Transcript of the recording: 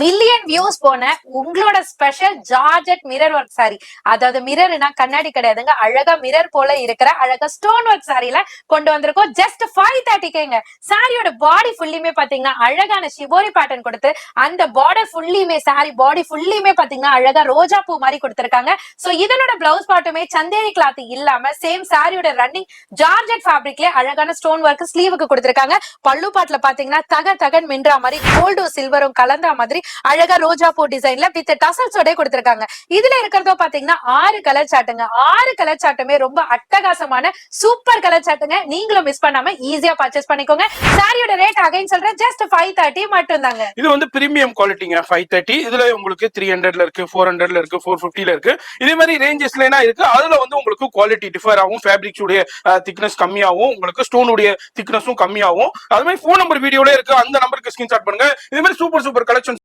Million views போன உங்களோட special georgette mirror work sorry. அதாவது மிரர்னா கண்ணாடி கிடையாதுங்க, அழகா மிரர் போல இருக்கிற அழகா ஸ்டோன் ஒர்க் சாரில கொண்டு வந்திருக்கோம். ஜஸ்ட் 530ங்க. சாரியோட பாடி ஃபுல்லியுமே பாத்தீங்கன்னா அழகான ஷிபோரி பேட்டர்ன் கொடுத்து அந்த பார்டர் ஃபுல்லியுமே சாரி பாடி ஃபுல்லியுமே பாத்தீங்கன்னா அழகா ரோஜா பூ மாதிரி கொடுத்திருக்காங்க. சோ இதனோட பிளவுஸ் பாட்டுமே சந்தேரி கிளாத் இல்லாம சேம் சாரியோட ரன்னிங் ஜார்ஜெட் ஃபேப்ரிக்ல அழகான ஸ்டோன் ஒர்க் ஸ்லீவுக்கு கொடுத்திருக்காங்க. பல்லு பாட்டுல பாத்தீங்கன்னா தக தகன் மின்றா மாதிரி கோல்டும் சில்வரும் கலந்தா மாதிரி அழகா ரோஜா பூ டிசைன்ல வித் டசல்ஸோட கொடுத்திருக்காங்க. இதுல இருக்கிறதோ பாத்தீங்கன்னா 6 கலர் சாட்டுங்க. 6 கலர் சாட்டுமே ரொம்ப அட்டகாசமான சூப்பர் கலர் சாட்டுங்க. நீங்களும் மிஸ் பண்ணாம ஈஸியா பர்ச்சேஸ் பண்ணிக்கோங்க. சாரியோட ரேட் அகைன் சொல்றேன், ஜஸ்ட் 530 மட்டும் தாங்க. இது வந்து பிரீமியம் குவாலிட்டிங்க. 530 இதுல உங்களுக்கு 300ல இருக்கு, 400ல இருக்கு, 450ல இருக்கு. இதே மாதிரி ரேஞ்சஸ்ல இருக்கு. அதுல வந்து உங்களுக்கு குவாலிட்டி டிஃபர் ஆகும். ஃபேப்ரிக்ஸ் உடைய திக்னஸ் கம்மியாகும், உங்களுக்கு ஸ்டோன் உடைய திக்னஸும் கம்மியாகும். அது மாதிரி போன் நம்பர் வீடியோல இருக்கு, அந்த நம்பருக்கு ஸ்கிரீன்ஷாட் பண்ணுங்க. இதே மாதிரி சூப்பர் கலெக்ஷன்